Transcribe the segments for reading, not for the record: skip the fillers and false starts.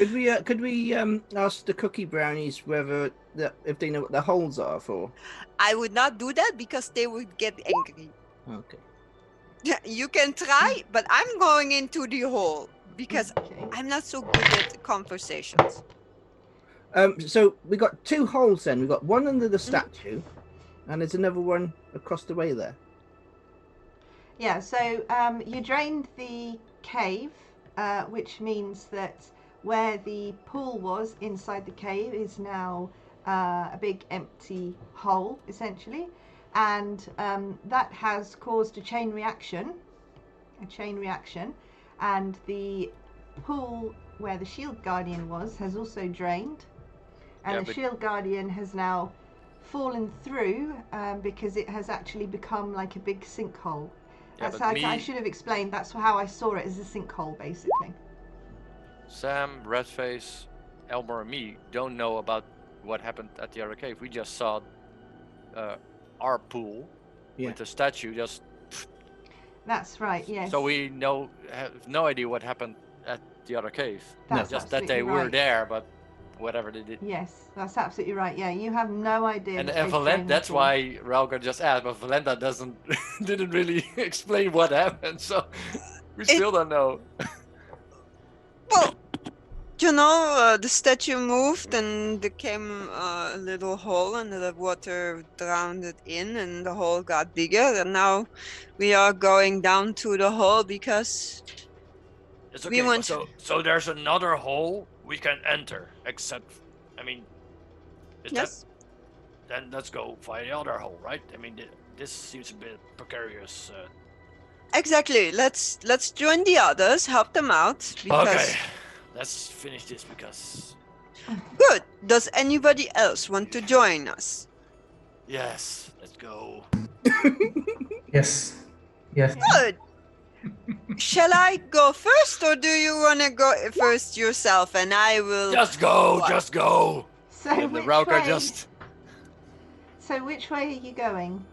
Could we ask the cookie brownies whether if they know what the holes are for? I would not do that because they would get angry. Okay. You can try, but I'm going into the hole because Okay. I'm not so good at conversations. So we got two holes then. We got one under the statue, and there's another one across the way there. Yeah, so you drained the cave, which means that where the pool was inside the cave is now a big empty hole, essentially. And that has caused a chain reaction. And the pool where the Shield Guardian was has also drained. And the Shield Guardian has now fallen through because it has actually become like a big sinkhole. That's how I should have explained. That's how I saw it, as a sinkhole, basically. Sam, Redface, Elmer, and me don't know about what happened at the other cave. We just saw our pool with the statue just. That's right. Yes. So we have no idea what happened at the other cave. That's just that they were there, but whatever they did. Yes, that's absolutely right. Yeah, you have no idea. And Valenta, that's why Rauger just asked, but Valenta didn't really explain what happened, so we still don't know. Well, the statue moved and there came a little hole and the water drowned it in and the hole got bigger, and now we are going down to the hole because it's okay. We want so there's another hole we can enter, except, then let's go via the other hole, right? This seems a bit precarious. Exactly. Let's join the others, help them out. Okay, let's finish this because. Good. Does anybody else want to join us? Yes, let's go. Yes. Good. Shall I go first, or do you want to go first yourself, and I will... Just go! So which way are you going?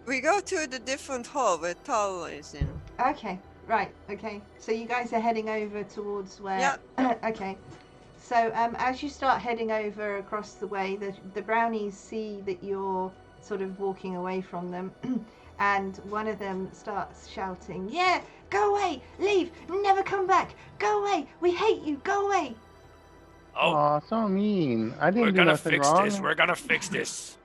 We go to the different hall where Tull is in. Okay, right, okay. So you guys are heading over towards where... Yeah. Okay. So as you start heading over across the way, the brownies see that you're sort of walking away from them. And one of them starts shouting, "Yeah, go away, leave, never come back, go away, we hate you, go away." Oh, so mean. I didn't do nothing wrong. We're gonna fix this.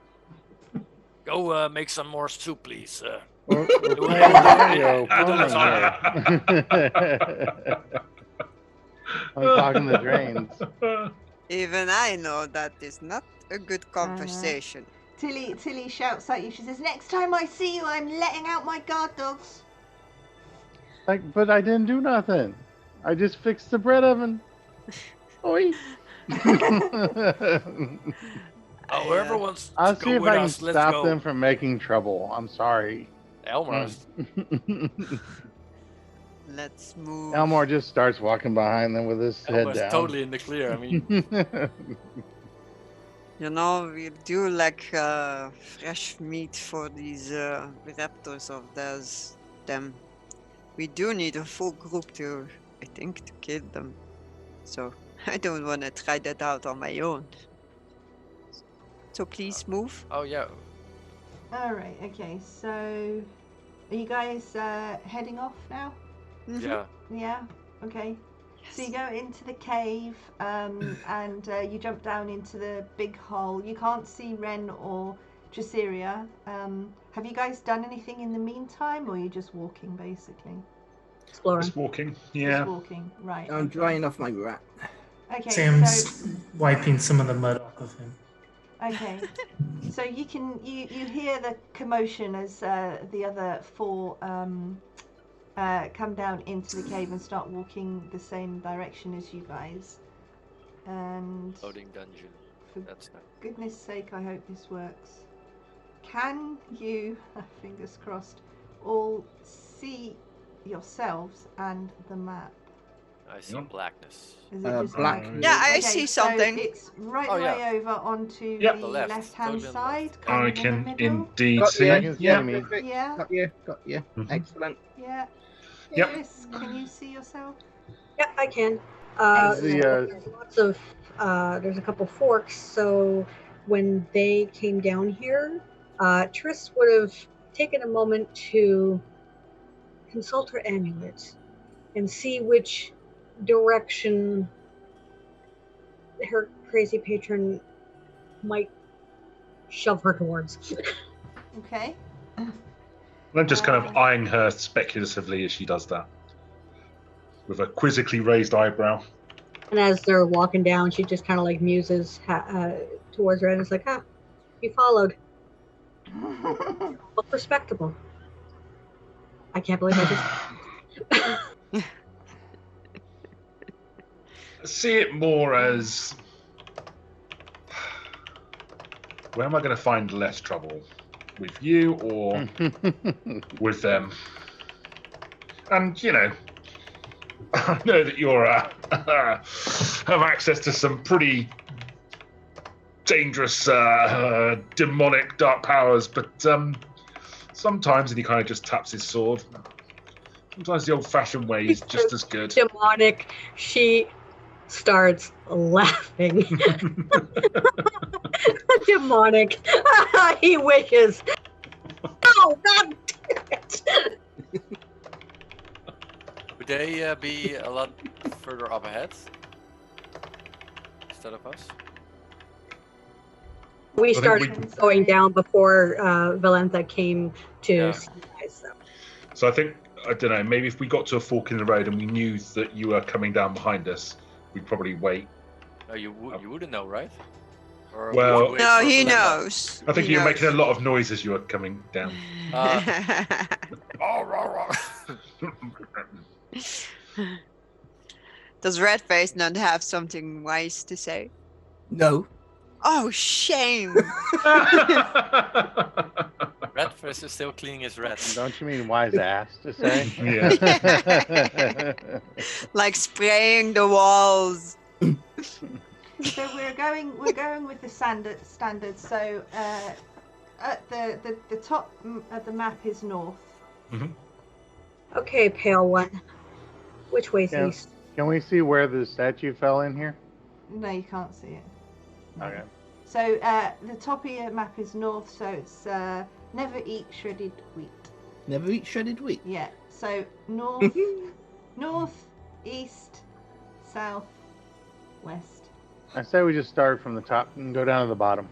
Go make some more soup, please. I'm talking the drains. Even I know that is not a good conversation. Tilly shouts at you. She says, "Next time I see you, I'm letting out my guard dogs." But I didn't do nothing. I just fixed the bread oven. Oi. Whoever wants to I'll go see if with I can us, let's stop go. them from making trouble. I'm sorry. Elmer. Let's move. Elmore just starts walking behind them with his head down. Totally in the clear. We do like fresh meat for these raptors of them. We do need a full group to kill them. So I don't want to try that out on my own. So please move. Oh yeah. All right. Okay. So are you guys heading off now? Mm-hmm. Yeah. Yeah. Okay. So you go into the cave and you jump down into the big hole. You can't see Ren or Dreceria. Have you guys done anything in the meantime, or are you just walking, basically? Exploring. Just walking, yeah. Just walking, right. I'm drying off my rat. Okay, Sam's wiping some of the mud off of him. Okay. So you hear the commotion as the other four come down into the cave and start walking the same direction as you guys. And Loading dungeon. That's not. Goodness sake, I hope this works. Can you, fingers crossed, all see yourselves and the map? I see blackness. Is it just black. Yeah, I Okay, see so something. it's right Oh, yeah. way over onto Yep. the left, left-hand totally on the side. left. kind I of in the can middle. indeed Got see. you. I can see Yeah. me. Yeah. Got you. Mhm. Excellent. Yeah. Yep. Iris, can you see yourself? Yep, I can. The, There's lots of there's a couple forks. So when they came down here, Triss would have taken a moment to consult her amulet and see which direction her crazy patron might shove her towards. Okay. I'm just kind of eyeing her speculatively as she does that, with a quizzically raised eyebrow. And as they're walking down, she just kind of like muses towards her, and it's like, you followed. Look respectable. I can't believe I just. See it more as, where am I going to find less trouble? With you or with them? And, you know, I know that you're have access to some pretty dangerous demonic dark powers, but sometimes, and he kind of just taps his sword, sometimes the old-fashioned way is just as good. Demonic. She starts laughing. Demonic. He wishes. Oh, God damn it. Would they be a lot further up ahead instead of us? We started going down before Valentha came to see you guys. So I think, I don't know, maybe if we got to a fork in the road and we knew that you were coming down behind us, we'd probably wait. No, you wouldn't know, right? Or Well, would you wait No, for he Valentha? knows. I think He you were knows. making a lot of noise as you were coming down. Oh, rah, rah. Does Redface not have something wise to say? No. Oh, shame! Redface is still cleaning his red. Don't you mean wise ass to say? Yeah. Like spraying the walls. So we're going with the standards. So at the top of the map is north. Okay, pale one. Which way's Yeah. east? Can we see where the statue fell in here? No, you can't see it. Okay. So the top of your map is north. So it's never eat shredded wheat. Never eat shredded wheat. Yeah. So north, north, east, south, west. I say we just start from the top and go down to the bottom.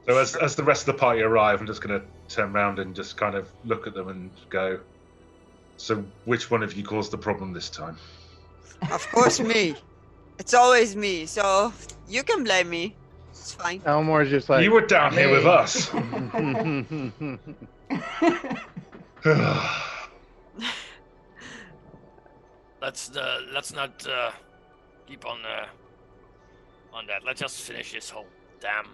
So as the rest of the party arrive, I'm just going to turn around and just kind of look at them and go, so which one of you caused the problem this time? Of course, me. It's always me, so you can blame me. It's fine. Elmore's just like, You were down here with us. Let's not keep on that. Let's just finish this whole damn.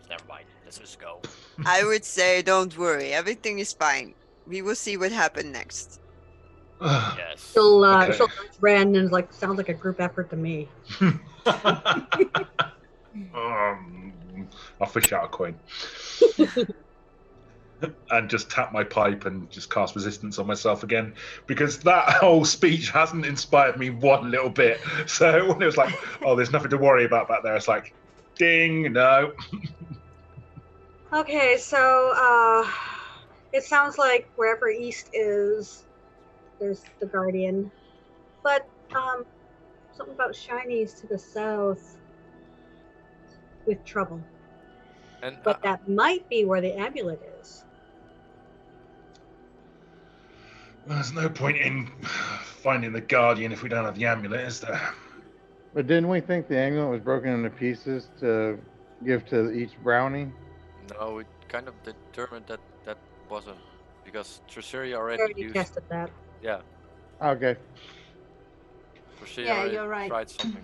Never mind. Let's just go. I would say don't worry. Everything is fine. We will see what happens next. Yes. She'll Okay. ran and like sounds like a group effort to me. I'll fish out a coin. And just tap my pipe and just cast resistance on myself again, because that whole speech hasn't inspired me one little bit. So when it was like, oh, there's nothing to worry about back there, it's like, ding, no. Okay, so it sounds like wherever east is, there's the Guardian, but something about shinies to the south with trouble. And But that might be where the amulet is. Well, there's no point in finding the Guardian if we don't have the amulet, is there? but didn't we think the amulet was broken into pieces to give to each brownie? no, we kind of determined that wasn't, because Triceri I already already used. tested that. Yeah, Okay. Triceri Yeah, already you're right. tried something.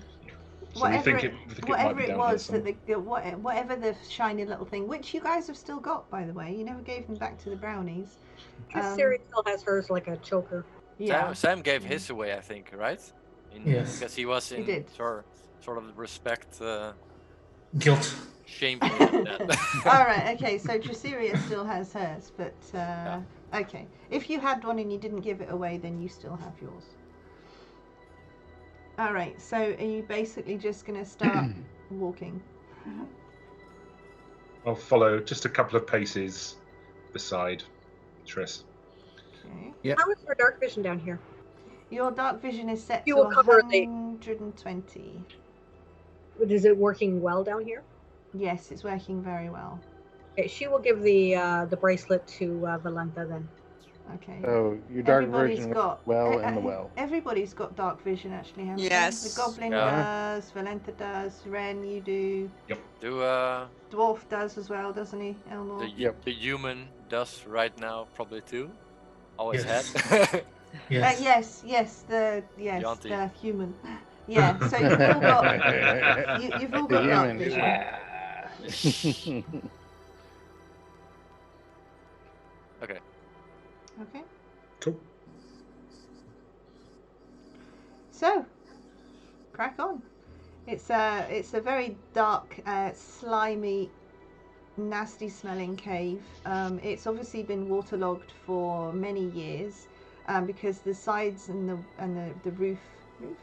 So we think it might whatever be it down was here that whatever the shiny little thing, which you guys have still got, by the way, you never gave them back to the brownies. Siri still has hers like a choker. Yeah. Sam gave his away, I think, right? Yes. Because he was in did. sort of respect. Guilt. Shame me at that. All right. Okay. So Drasiria still has hers, but okay. If you had one and you didn't give it away, then you still have yours. All right. So are you basically just gonna start walking? I'll follow just a couple of paces beside Triss. Okay. How is your dark vision down here? Your dark vision is set You to will cover the- 120. Is it working well down here? Yes, it's working very well. Okay, she will give the bracelet to Valenta then. Okay. So your dark Everybody's version got well in the well. Everybody's got dark vision actually, haven't Yes. they? The goblin Yeah. does, Valenta does, Ren, you do, Do dwarf does as well, doesn't he, Elmore? the human does right now probably too. Always Yes. had. Yes. Yes, the Yanti. human. Yeah, so you've all got you've all got The dark human. vision. Okay. Okay. Cool. So, crack on. It's a very dark, slimy, nasty smelling cave. It's obviously been waterlogged for many years because the sides and the roof,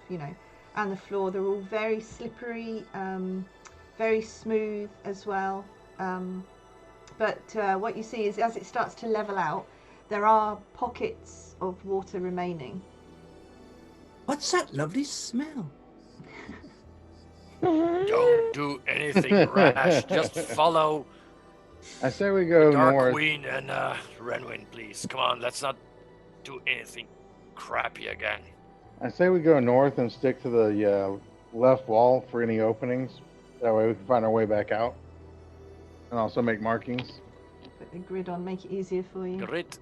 you know, and the floor, they're all very slippery, very smooth as well. But what you see is as it starts to level out, there are pockets of water remaining. What's that lovely smell? Don't do anything rash. Just follow I say we go Dark north. Queen and Renwin, please. Come on, let's not do anything crappy again. I say we go north and stick to the left wall for any openings. That way we can find our way back out. And also make markings. Put the grid on, make it easier for you. Great.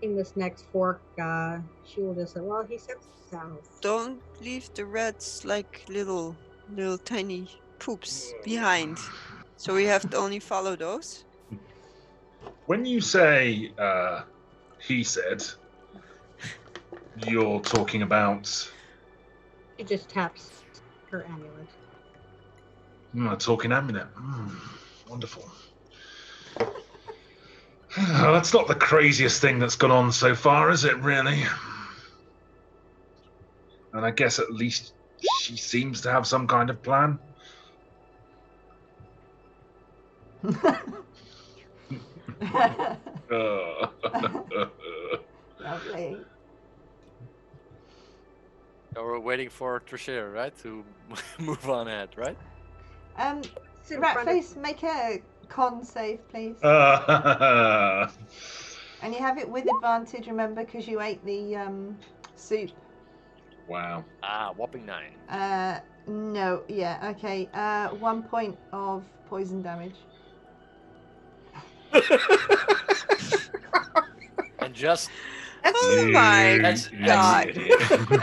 In this next fork, she will just say, well, he said south. Don't leave the rats like little tiny poops behind. So we have to only follow those? When you say he said, you're talking about She just taps her amulet. a talking amulet. Wonderful. That's not the craziest thing that's gone on so far, is it, really? And I guess at least she seems to have some kind of plan. Lovely. So we're waiting for Trishir, right? To move on ahead, right? It's in front of- Ratface, make a con save, please. Uh, And you have it with advantage, remember, because you ate the soup. wow. Ah, whopping 9. No, yeah, okay. 1 point of poison damage. And just Oh my That's- god.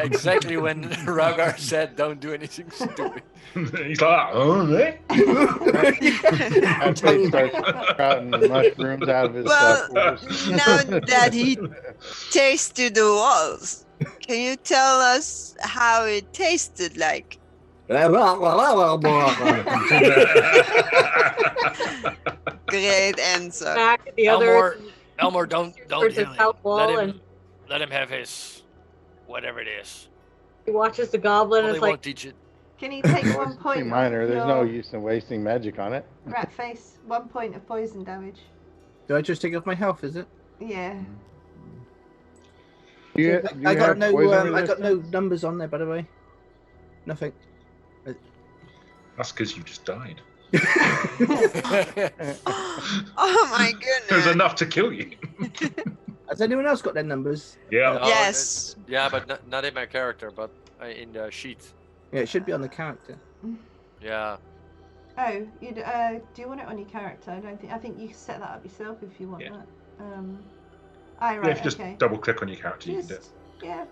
exactly when Ragar said, "Don't do anything stupid." He's like, oh, eh? After he starts sprouting the mushrooms out of his Well, pores. now that he tasted the walls, can you tell us how it tasted like? Great answer. Back the other Elmore, don't towards the heal him. south wall, Let him have his whatever it is. he watches the goblin Well, and they it's like, won't teach it. Can you take 1 It's point? pretty minor. Of There's no your use in wasting magic on it. rat face? 1 point of poison damage. Do I just take off my health? Is it? Yeah. Do you, do you I got have no. poison I got no resistance? numbers on there, by the way. Nothing. That's because you just died. Oh my There's goodness. enough to kill you. Has anyone else got their numbers? Yeah. Oh, Yes. Yeah, but not in my character, but in the sheet. Yeah, it should be on the character. Yeah. Oh, you'd, do you want it on your character? I think you can set that up yourself if you want Yeah. that. Yeah, Right, if you just okay. double click on your character, you can do it. Just, yeah.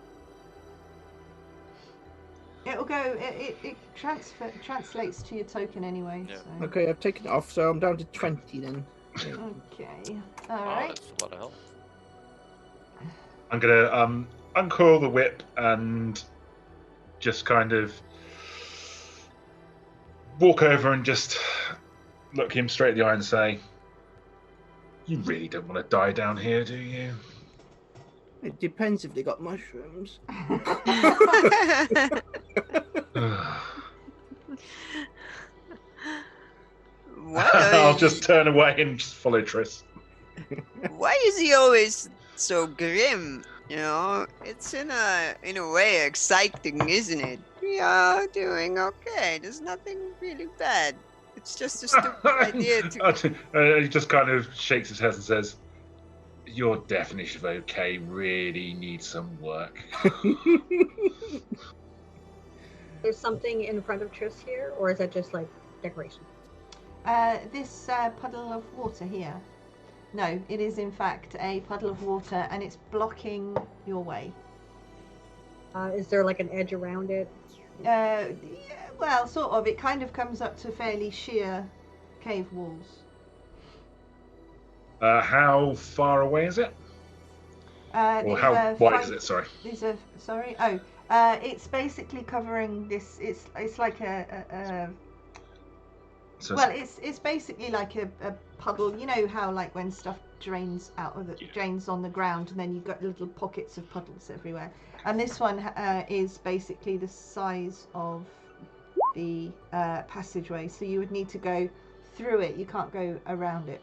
It'll go. It translates to your token anyway. Yeah. So. Okay, I've taken it off, so I'm down to 20 then. Okay. All Oh, right. that's a lot of help. I'm gonna uncoil the whip and just kind of walk over and just look him straight in the eye and say, "You really don't want to die down here, do you?" It depends if they got mushrooms. I'll just turn away and just follow Triss. Why is he always so grim? You know, it's in a way exciting, isn't it? We are doing okay. There's nothing really bad. It's just a stupid idea to. He just kind of shakes his head and says, "Your definition of okay really needs some work." There's something in front of Triss here, or is that just like decoration? This puddle of water here. No, it is in fact a puddle of water, and it's blocking your way. Is there like an edge around it? Yeah, well, sort of. It kind of comes up to fairly sheer cave walls. How far away is it? Or how wide is it? Sorry. These are sorry. Oh, it's basically covering this. It's like a So well, it's basically like a puddle. You know how like when stuff drains out of drains on the ground, and then you've got little pockets of puddles everywhere. And this one is basically the size of the passageway, so you would need to go through it. You can't go around it.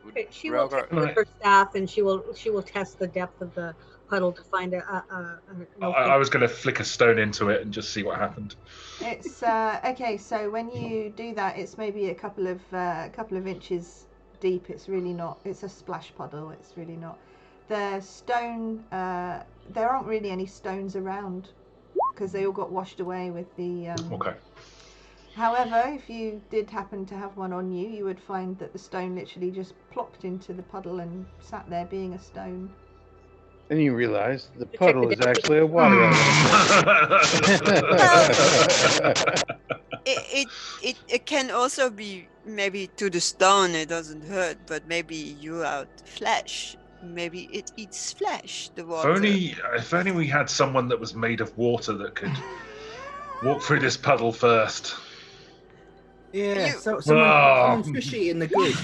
Okay, she will take with her staff, and she will test the depth of the puddle to find I was going to flick a stone into it and just see what happened. It's okay. So when you do that, it's maybe a couple of inches deep. It's really not. It's a splash puddle. It's really not. The stone. There aren't really any stones around because they all got washed away with the. Okay. However, if you did happen to have one on you, you would find that the stone literally just plopped into the puddle and sat there being a stone. Then you realize the puddle is actually a water element. It can also be maybe to the stone it doesn't hurt, but maybe you out flesh. Maybe it eats flesh, the water. If only we had someone that was made of water that could walk through this puddle first. Yeah, someone fishy in the group.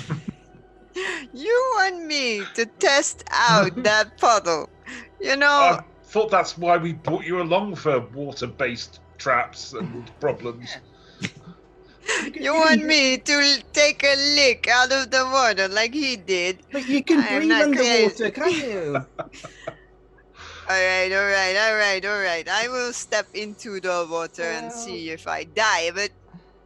You want me to test out that puddle? You know. I thought that's why we brought you along, for water-based traps and problems. You want me to take a lick out of the water like he did? But you can breathe underwater, can't you? All right. I will step into the water and see if I die. But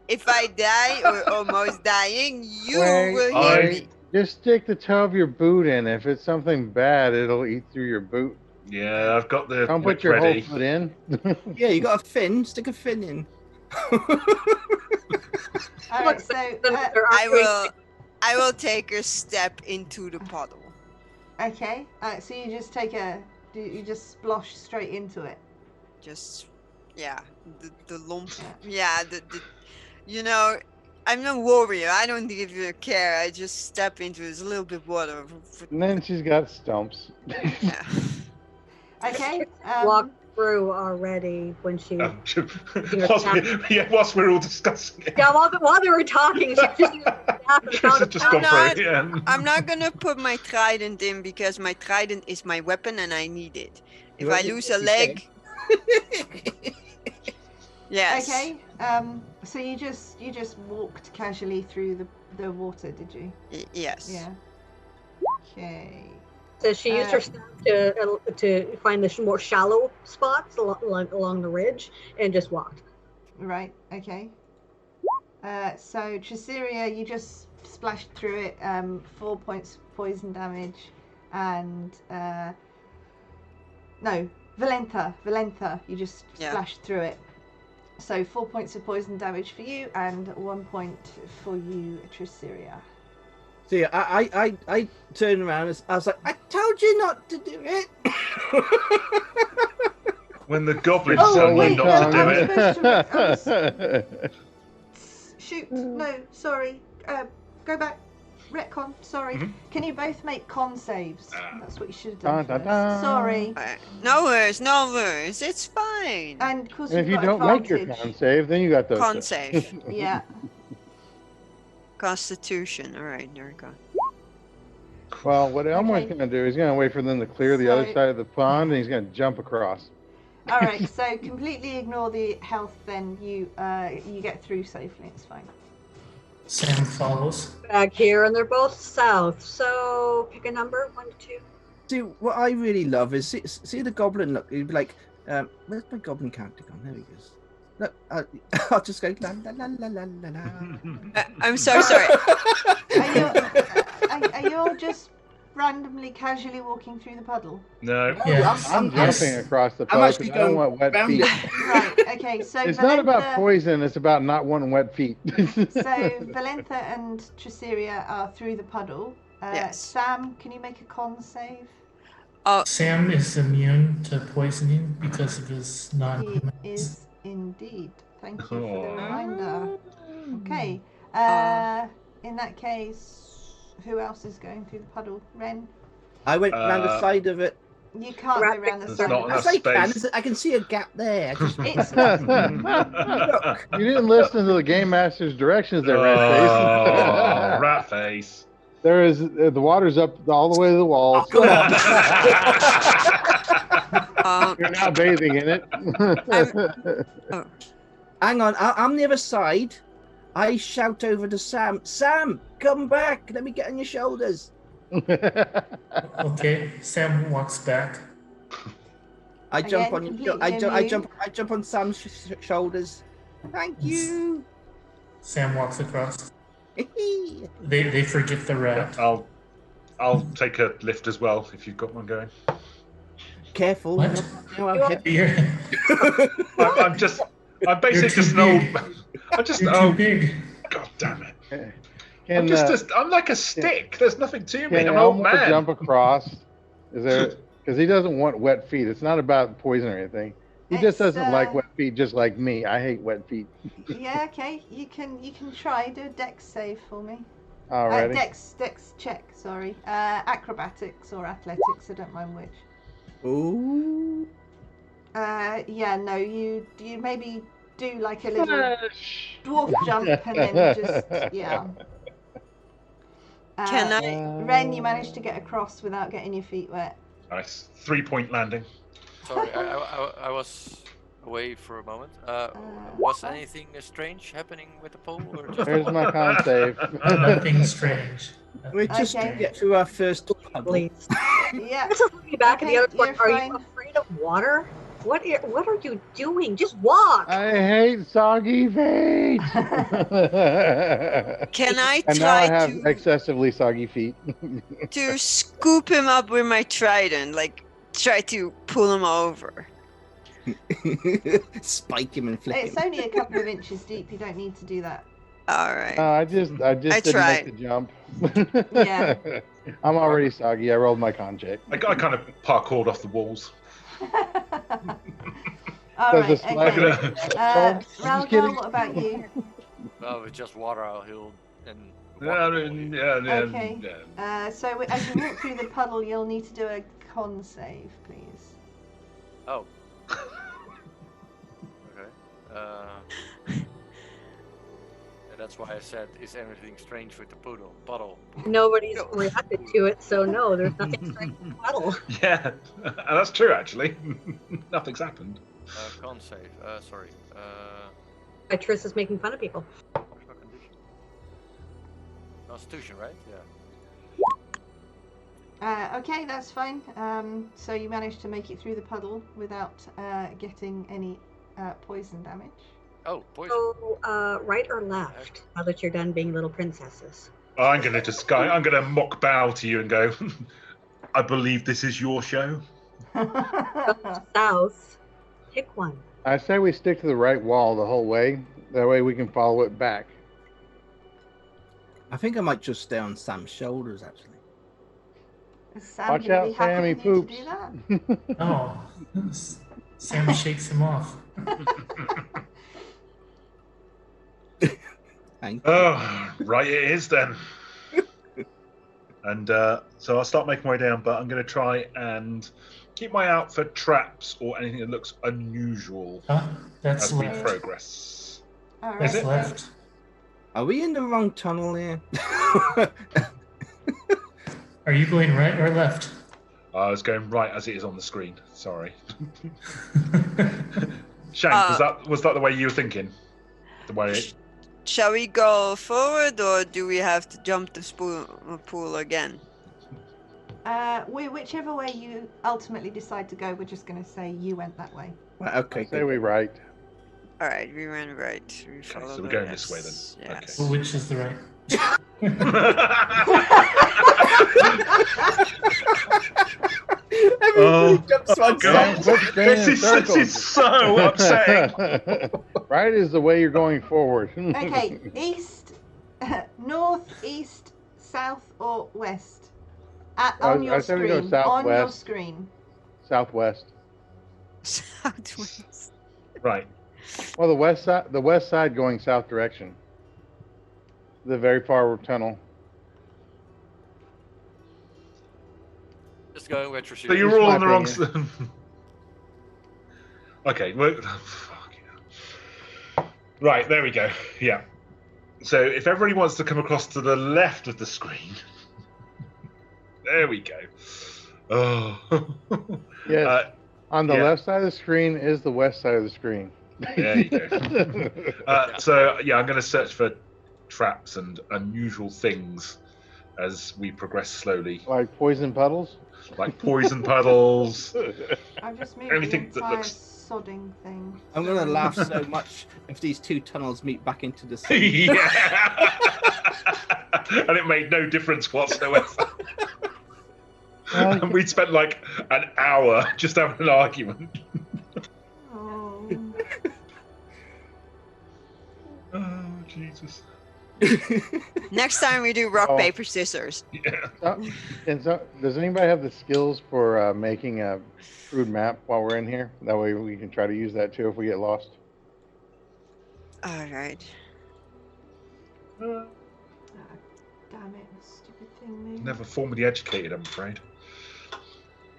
if I die or almost dying, you will hear me. Just stick the toe of your boot in. If it's something bad, it'll eat through your boot. Yeah, I've got the. Don't put your whole foot in. Yeah, you got a fin. Stick a fin in. All right, so I will take a step into the puddle. Okay, so you just you just splosh straight into it. Just, yeah, the lump. Yeah, the you know, I'm a warrior. I don't give you a care. I just step into it. There's a little bit of water. And then she's got stumps. Yeah. Okay. Walk through already when she. Whilst we're all discussing it. Yeah, while they were talking, she just gone through. Yeah. I'm not gonna put my trident in because my trident is my weapon and I need it. If I lose a leg. Yes. Okay. So you just walked casually through the water, did you? Yes. Yeah. Okay. So she used her staff to find the more shallow spots along the ridge and just walked. Right. Okay. So Triciria, you just splashed through it. 4 points of poison damage, and no, Valentha, you just splashed through it. So 4 points of poison damage for you, and 1 point for you, Triciria. So yeah, I turned around and I was like, I told you not to do it. When the goblins tell you not to do it. Shoot! No, sorry. Go back. retcon. Sorry. Mhm. Can you both make con saves? Ah. That's what you should have done Dun, dun, first. dun. Sorry. No worries, no worries. It's fine. And of course And if you've you got don't make your advantage. con save, then you got those. Con save. Yeah. Constitution. All right, there we go. Well, what Elmore's Okay. going to do, he's going to wait for them to clear the other So- side of the pond, and he's going to jump across. All right. So completely ignore the health. Then you get through safely. It's fine. Sam follows. Back here, and they're both south. So pick a number, 1 to 2. See, what I really love is see the goblin look. He'd be like, where's my goblin character gone? There he is. Look, I'll just go la la la la la la la. I'm so sorry. Are you all just randomly, casually walking through the puddle? No. Yeah. I'm jumping across the I'm puddle actually because I don't going want wet round feet. it. Right. Okay. So It's not about Valentha- poison, it's about not wanting wet feet. So Valentha and Triceria are through the puddle. Yes. Sam, can you make a con save? Oh, Sam is immune to poisoning because of his He non-human. is indeed. Thank you for the Oh. reminder. Okay. In that case, who else is going through the puddle? Ren? I went round the side of it. You can't go Rapid- around the There's side. not of enough Yes, I can. space. I can see a gap there. I just, It's look. You didn't listen to the game master's directions there, Red Face. Oh, rat face. There is the water's up all the way to the walls. Oh, come on. You're now bathing in it. Hang on, I'm the other side. I shout over to Sam. Sam, come back. Let me get on your shoulders. Okay, Sam walks back. I jump Again, on. completely I immune. jump on Sam's shoulders. Thank you. Sam walks across. They forget the rat. I'll take a lift as well if you've got one going. Careful. What? No, I'll hit- You're, I'm basically You're too just an old. big. I'm just you're oh too big. god damn it! Can, I'm like a stick. There's nothing to me. can I'm an old Elmore man. jump across? Is there? Because he doesn't want wet feet. It's not about poison or anything. He just It's, doesn't like wet feet, just like me. I hate wet feet. Yeah, okay. You can try. Do a dex save for me. Alrighty. Dex check, sorry. Acrobatics or athletics, I don't mind which. Ooh. Yeah, no, you maybe do like a little dwarf jump and then just, yeah. Can I? Ren, you managed to get across without getting your feet wet. Nice 3-point landing. Sorry, I was away for a moment. Was anything strange happening with the pole? Or just There's my con save. Nothing strange. We just Okay. get through our first puddle. Please. Yeah. This is looking back at Okay, the other one. you're Are you fine. afraid of water? What are you doing? Just walk. I hate soggy feet. Can I And now I try have excessively soggy feet. to scoop him up with my trident? Like, try to pull him over. Spike him and flick It's him. only a couple of inches deep. You don't need to do that. All right. I just didn't tried. make the jump. Yeah. I'm already soggy. I rolled my con check. I kind of parkoured off the walls. All Does right, the slide okay. make Just Ralgar, kidding. what about you? No, with just water, he'll and. Okay. So as you walk through the puddle, you'll need to do a con save, please. Oh. Okay. And that's why I said, is anything strange with the puddle? Nobody's reacted to it, so no, there's nothing strange in the puddle. Yeah, and that's true actually. Nothing's happened. Con save. Sorry. Triss is making fun of people. What's my condition? Constitution, right? Yeah. Okay, that's fine. So you managed to make it through the puddle without getting any poison damage. Oh, poison. So, right or left? Now that you're done being little princesses. I'm gonna mock bow to you and go. I believe this is your show. South. Pick one. I say we stick to the right wall the whole way. That way we can follow it back. I think I might just stay on Sam's shoulders, actually. Is Sam Watch gonna out, be happy Sam, he with you poops. to do that? Oh, Sam shakes him off. Thank you. Oh, right it is then. And so I'll start making my way down, but I'm going to try and keep my eye out for traps or anything that looks unusual That's as we left. progress. All right. That's it? left. Are we in the wrong tunnel here? Are you going right or left? I was going right as it is on the screen. Sorry. Shank, was that the way you were thinking? The way. Shall we go forward, or do we have to jump the pool again? Whichever way you ultimately decide to go, we're just going to say you went that way. Right, okay, Say we right. All right, we went right. We Okay, followed so we're the going this way rest. then. Yes. Well, which is the right? Everybody jumps one God. side. This is so upsetting. Right is the way you're going forward. Okay, east, north, east, south, or west? On your I said we go screen. On your southwest. screen. Southwest. Southwest. Right. Well, the west side going south direction. The very far tunnel. Just going with your So you're all on the wrong. opinion. Okay. Well, right. There we go. Yeah. So if everybody wants to come across to the left of the screen, there we go. Oh. Yes. On the yeah. left side of the screen is the west side of the screen. There you go. So yeah, I'm going to search for traps and unusual things as we progress slowly. Like poison puddles? Like poison puddles. I've just moved Anything the that entire looks- sodding thing. I'm going to laugh so much if these two tunnels meet back into the sea. Yeah. And it made no difference whatsoever. And we'd spent like an hour just having an argument. Oh. Oh, Jesus. Next time we do rock, Oh. paper, scissors. Yeah. And so, does anybody have the skills for making a crude map while we're in here? That way we can try to use that too if we get lost. All right. Ah, damn it, stupid thing moved. Never formally educated, I'm afraid.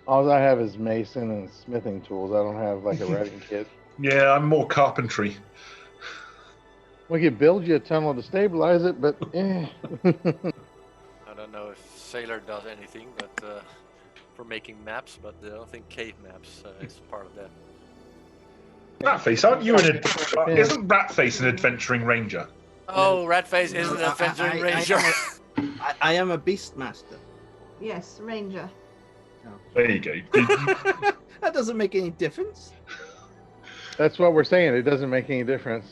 All I have is mason and smithing tools. I don't have like a writing kit. Yeah, I'm more carpentry. We could build you a tunnel to stabilize it, but eh. I don't know if Sailor does anything, but for making maps, but I don't think cave maps is part of that. Ratface, aren't you isn't Ratface an adventuring ranger? Oh, Ratface is an adventuring ranger. I am a beast master. Yes, ranger. There you go. That doesn't make any difference. That's what we're saying. It doesn't make any difference.